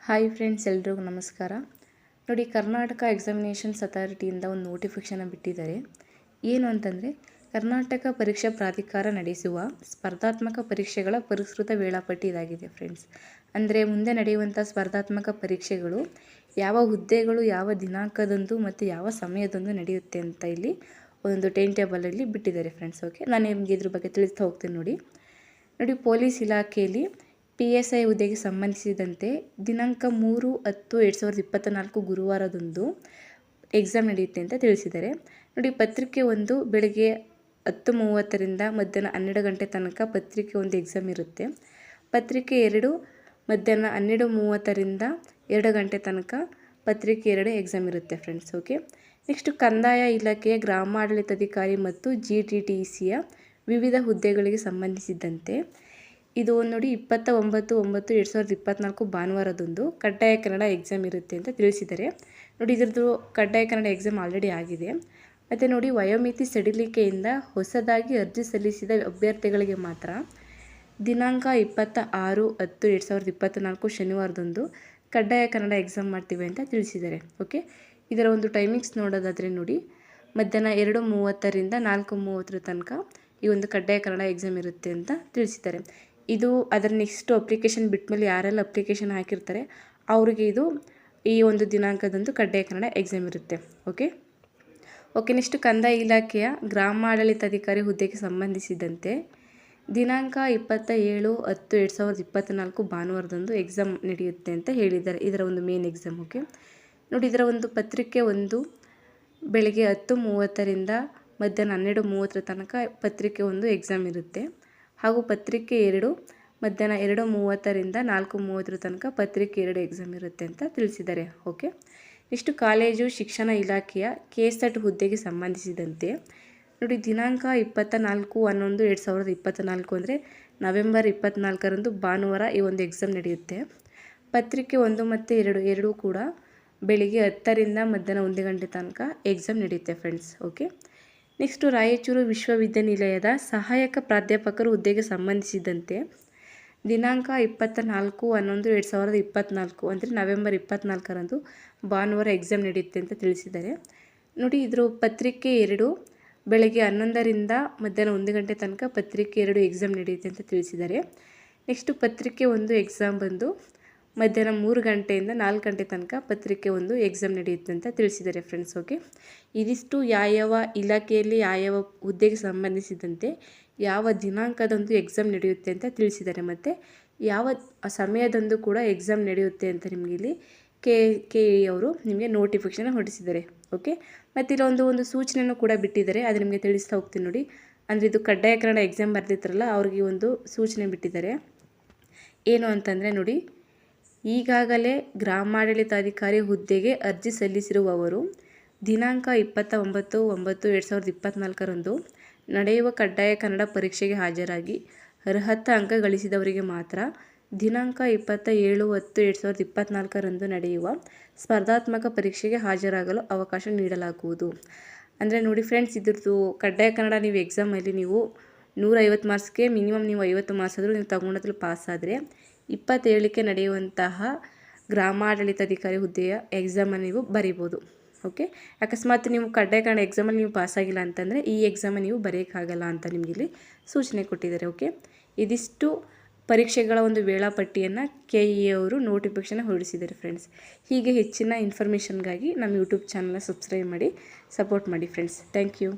Hi friends, ಎಲ್ರಿಗೂ ನಮಸ್ಕಾರ. ನೋಡಿ, ಕರ್ನಾಟಕ ಎಕ್ಸಾಮಿನೇಷನ್ಸ್ ಅಥಾರಿಟಿಯಿಂದ ಒಂದು ನೋಟಿಫಿಕೇಷನ್ ಬಿಟ್ಟಿದ್ದಾರೆ. ಏನು ಅಂತಂದರೆ, ಕರ್ನಾಟಕ ಪರೀಕ್ಷಾ ಪ್ರಾಧಿಕಾರ ನಡೆಸುವ ಸ್ಪರ್ಧಾತ್ಮಕ ಪರೀಕ್ಷೆಗಳ ಪರಿಷ್ಕೃತ ವೇಳಾಪಟ್ಟಿ ಇದಾಗಿದೆ ಫ್ರೆಂಡ್ಸ್. ಅಂದರೆ ಮುಂದೆ ನಡೆಯುವಂಥ ಸ್ಪರ್ಧಾತ್ಮಕ ಪರೀಕ್ಷೆಗಳು ಯಾವ ಹುದ್ದೆಗಳು ಯಾವ ದಿನಾಂಕದಂದು ಮತ್ತು ಯಾವ ಸಮಯದಂದು ನಡೆಯುತ್ತೆ ಅಂತ ಇಲ್ಲಿ ಒಂದು ಟೈಮ್ ಟೇಬಲಲ್ಲಿ ಬಿಟ್ಟಿದ್ದಾರೆ ಫ್ರೆಂಡ್ಸ್. ಓಕೆ, ನಾನು ನಿಮಗೆ ಇದ್ರ ಬಗ್ಗೆ ತಿಳಿಸ್ತಾ ಹೋಗ್ತೀನಿ. ನೋಡಿ, ಪೊಲೀಸ್ ಇಲಾಖೆಯಲ್ಲಿ PSI ಹುದ್ದೆಗೆ ಸಂಬಂಧಿಸಿದಂತೆ ದಿನಾಂಕ 3/10/2024 ಗುರುವಾರದಂದು ಎಕ್ಸಾಮ್ ನಡೆಯುತ್ತೆ ಅಂತ ತಿಳಿಸಿದ್ದಾರೆ. ನೋಡಿ, ಪತ್ರಿಕೆ 1 ಬೆಳಗ್ಗೆ 10:30ರಿಂದ ಮಧ್ಯಾಹ್ನ 12 ಗಂಟೆ ತನಕ ಪತ್ರಿಕೆ 1 ಎಕ್ಸಾಮ್ ಇರುತ್ತೆ. ಪತ್ರಿಕೆ 2 ಮಧ್ಯಾಹ್ನ 12:30ರಿಂದ 2 ಗಂಟೆ ತನಕ ಪತ್ರಿಕೆ 2 ಎಕ್ಸಾಮ್ ಇರುತ್ತೆ ಫ್ರೆಂಡ್ಸ್. ಓಕೆ, ನೆಕ್ಸ್ಟ್ ಕಂದಾಯ ಇಲಾಖೆಯ ಗ್ರಾಮಾಡಳಿತಾಧಿಕಾರಿ ಮತ್ತು GTTCಯ ವಿವಿಧ ಹುದ್ದೆಗಳಿಗೆ ಸಂಬಂಧಿಸಿದಂತೆ ಇದು ನೋಡಿ 29/9/2024 ಭಾನುವಾರದಂದು ಕಡ್ಡಾಯ ಕನ್ನಡ ಎಕ್ಸಾಮ್ ಇರುತ್ತೆ ಅಂತ ತಿಳಿಸಿದ್ದಾರೆ. ನೋಡಿ, ಇದ್ರದ್ದು ಕಡ್ಡಾಯ ಕನ್ನಡ ಎಕ್ಸಾಮ್ ಆಲ್ರೆಡಿ ಆಗಿದೆ. ಮತ್ತು ನೋಡಿ, ವಯೋಮಿತಿ ಸಡಿಲಿಕೆಯಿಂದ ಹೊಸದಾಗಿ ಅರ್ಜಿ ಸಲ್ಲಿಸಿದ ಅಭ್ಯರ್ಥಿಗಳಿಗೆ ಮಾತ್ರ ದಿನಾಂಕ 26/10/2024 ಶನಿವಾರದಂದು ಕಡ್ಡಾಯ ಕನ್ನಡ ಎಕ್ಸಾಮ್ ಮಾಡ್ತೀವಿ ಅಂತ ತಿಳಿಸಿದ್ದಾರೆ. ಓಕೆ, ಇದರ ಒಂದು ಟೈಮಿಂಗ್ಸ್ ನೋಡೋದಾದರೆ ನೋಡಿ, ಮಧ್ಯಾಹ್ನ 2:30ರಿಂದ 4:30 ತನಕ ಈ ಒಂದು ಕಡ್ಡಾಯ ಕನ್ನಡ ಎಕ್ಸಾಮ್ ಇರುತ್ತೆ ಅಂತ ತಿಳಿಸಿದ್ದಾರೆ. ಇದು ಅದರ ನೆಕ್ಸ್ಟ್ ಅಪ್ಲಿಕೇಶನ್ ಬಿಟ್ಟಮೇಲೆ ಯಾರೆಲ್ಲ ಅಪ್ಲಿಕೇಶನ್ ಹಾಕಿರ್ತಾರೆ ಅವ್ರಿಗೆ ಇದು ಈ ಒಂದು ದಿನಾಂಕದಂದು ಕಡ್ಡಾಯ ಕನ್ನಡ ಎಕ್ಸಾಮ್ ಇರುತ್ತೆ. ಓಕೆ, ನೆಕ್ಸ್ಟ್ ಕಂದಾಯ ಇಲಾಖೆಯ ಗ್ರಾಮಾಡಳಿತಾಧಿಕಾರಿ ಹುದ್ದೆಗೆ ಸಂಬಂಧಿಸಿದಂತೆ ದಿನಾಂಕ 27/10/2024 ಭಾನುವಾರದಂದು ಎಕ್ಸಾಮ್ ನಡೆಯುತ್ತೆ ಅಂತ ಹೇಳಿದ್ದಾರೆ. ಇದರ ಒಂದು ಮೇನ್ ಎಕ್ಸಾಮ್. ಓಕೆ, ನೋಡಿ, ಇದರ ಒಂದು ಪತ್ರಿಕೆ 1 ಬೆಳಗ್ಗೆ 10:30ರಿಂದ ಮಧ್ಯಾಹ್ನ 12:30 ತನಕ ಪತ್ರಿಕೆ 1 ಎಕ್ಸಾಮ್ ಇರುತ್ತೆ. ಹಾಗೂ ಪತ್ರಿಕೆ 2 ಮಧ್ಯಾಹ್ನ 2:30ರಿಂದ 4:30 ತನಕ ಪತ್ರಿಕೆ 2 ಎಕ್ಸಾಮ್ ಇರುತ್ತೆ ಅಂತ ತಿಳಿಸಿದ್ದಾರೆ. ಓಕೆ, ನೆಕ್ಸ್ಟ್ ಕಾಲೇಜು ಶಿಕ್ಷಣ ಇಲಾಖೆಯ KSET ಹುದ್ದೆಗೆ ಸಂಬಂಧಿಸಿದಂತೆ ನೋಡಿ, ದಿನಾಂಕ 24/11/2024 ಅಂದರೆ ನವೆಂಬರ್ 24ರಂದು ಭಾನುವಾರ ಈ ಒಂದು ಎಕ್ಸಾಮ್ ನಡೆಯುತ್ತೆ. ಪತ್ರಿಕೆ 1 ಮತ್ತು 2 ಎರಡೂ ಕೂಡ ಬೆಳಿಗ್ಗೆ 10ರಿಂದ ಮಧ್ಯಾಹ್ನ 1 ಗಂಟೆ ತನಕ ಎಕ್ಸಾಮ್ ನಡೆಯುತ್ತೆ ಫ್ರೆಂಡ್ಸ್. ಓಕೆ, ನೆಕ್ಸ್ಟು ರಾಯಚೂರು ವಿಶ್ವವಿದ್ಯಾನಿಲಯದ ಸಹಾಯಕ ಪ್ರಾಧ್ಯಾಪಕರು ಹುದ್ದೆಗೆ ಸಂಬಂಧಿಸಿದಂತೆ ದಿನಾಂಕ 24/11/2024 ಅಂದರೆ ನವೆಂಬರ್ 24ರಂದು ಭಾನುವಾರ ಎಕ್ಸಾಮ್ ನಡೆಯುತ್ತೆ ಅಂತ ತಿಳಿಸಿದ್ದಾರೆ. ನೋಡಿ, ಇದ್ರ ಪತ್ರಿಕೆ 2 ಬೆಳಗ್ಗೆ 11ರಿಂದ ಮಧ್ಯಾಹ್ನ 1 ಗಂಟೆ ತನಕ ಪತ್ರಿಕೆ 2 ಎಕ್ಸಾಮ್ ನಡೆಯುತ್ತೆ ಅಂತ ತಿಳಿಸಿದ್ದಾರೆ. ನೆಕ್ಸ್ಟು ಪತ್ರಿಕೆ 1 ಎಕ್ಸಾಮ್ ಬಂದು ಮಧ್ಯಾಹ್ನ 3 ಗಂಟೆಯಿಂದ 4 ಗಂಟೆ ತನಕ ಪತ್ರಿಕೆ 1 ಎಕ್ಸಾಮ್ ನಡೆಯುತ್ತೆ ಅಂತ ತಿಳಿಸಿದ್ದಾರೆ ಫ್ರೆಂಡ್ಸ್. ಓಕೆ, ಇದಿಷ್ಟು ಯಾವ ಇಲಾಖೆಯಲ್ಲಿ ಯಾವ ಹುದ್ದೆಗೆ ಸಂಬಂಧಿಸಿದಂತೆ ಯಾವ ದಿನಾಂಕದಂದು ಎಕ್ಸಾಮ್ ನಡೆಯುತ್ತೆ ಅಂತ ತಿಳಿಸಿದ್ದಾರೆ. ಮತ್ತು ಯಾವ ಸಮಯದಂದು ಕೂಡ ಎಕ್ಸಾಮ್ ನಡೆಯುತ್ತೆ ಅಂತ ನಿಮಗೆ ಇಲ್ಲಿ KE ಅವರು ನಿಮಗೆ ನೋಟಿಫಿಕೇಷನ್ ಹೊರಡಿಸಿದ್ದಾರೆ. ಓಕೆ, ಮತ್ತು ಇಲ್ಲೊಂದು ಸೂಚನೆಯನ್ನು ಕೂಡ ಬಿಟ್ಟಿದ್ದಾರೆ. ಅದು ನಿಮಗೆ ತಿಳಿಸ್ತಾ ಹೋಗ್ತೀನಿ ನೋಡಿ. ಅಂದರೆ ಇದು ಕಡ್ಡಾಯ ಕನ್ನಡ ಎಕ್ಸಾಮ್ ಬರೆದಿರ್ತಾರಲ್ಲ ಅವ್ರಿಗೆ ಒಂದು ಸೂಚನೆ ಬಿಟ್ಟಿದ್ದಾರೆ. ಏನು ಅಂತಂದರೆ ನೋಡಿ, ಈಗಾಗಲೇ ಗ್ರಾಮಾಡಳಿತಾಧಿಕಾರಿ ಹುದ್ದೆಗೆ ಅರ್ಜಿ ಸಲ್ಲಿಸಿರುವವರು ದಿನಾಂಕ 29/9/2024ರಂದು ನಡೆಯುವ ಕಡ್ಡಾಯ ಕನ್ನಡ ಪರೀಕ್ಷೆಗೆ ಹಾಜರಾಗಿ ಅರ್ಹತಾ ಅಂಕ ಗಳಿಸಿದವರಿಗೆ ಮಾತ್ರ ದಿನಾಂಕ 27/10/2024ರಂದು ನಡೆಯುವ ಸ್ಪರ್ಧಾತ್ಮಕ ಪರೀಕ್ಷೆಗೆ ಹಾಜರಾಗಲು ಅವಕಾಶ ನೀಡಲಾಗುವುದು. ಅಂದರೆ ನೋಡಿ ಫ್ರೆಂಡ್ಸ್, ಇದ್ರದ್ದು ಕಡ್ಡಾಯ ಕನ್ನಡ ನೀವು ಎಕ್ಸಾಮಲ್ಲಿ ನೀವು 150 ಮಾರ್ಕ್ಸ್ಗೆ ಮಿನಿಮಮ್ ನೀವು 50 ಮಾರ್ಕ್ಸ್ ಆದರೂ ನೀವು ತಗೊಂಡಲ್ಲಿ ಪಾಸ್ ಆದರೆ 27ಕ್ಕೆ ನಡೆಯುವಂತಹ ಗ್ರಾಮಾಡಳಿತಾಧಿಕಾರಿ ಹುದ್ದೆಯ ಎಕ್ಸಾಮನ್ನು ನೀವು ಬರೀಬೋದು. ಓಕೆ, ಅಕಸ್ಮಾತ್ ನೀವು ಕಡ್ಡಾಯ ಕನ್ನಡ ಎಕ್ಸಾಮಲ್ಲಿ ನೀವು ಪಾಸಾಗಿಲ್ಲ ಅಂತಂದರೆ ಈ ಎಕ್ಸಾಮನ್ನು ನೀವು ಬರೆಯೋಕ್ಕಾಗಲ್ಲ ಅಂತ ನಿಮಗೆ ಇಲ್ಲಿ ಸೂಚನೆ ಕೊಟ್ಟಿದ್ದಾರೆ. ಓಕೆ, ಇದಿಷ್ಟು ಪರೀಕ್ಷೆಗಳ ಒಂದು ವೇಳಾಪಟ್ಟಿಯನ್ನು KE ಅವರು ನೋಟಿಫಿಕೇಷನ್ ಹೊರಡಿಸಿದ್ದಾರೆ ಫ್ರೆಂಡ್ಸ್. ಹೀಗೆ ಹೆಚ್ಚಿನ ಇನ್ಫಾರ್ಮೇಷನ್ಗಾಗಿ ನಮ್ಮ ಯೂಟ್ಯೂಬ್ ಚಾನಲ್ನ ಸಬ್ಸ್ಕ್ರೈಬ್ ಮಾಡಿ ಸಪೋರ್ಟ್ ಮಾಡಿ ಫ್ರೆಂಡ್ಸ್. Thank you.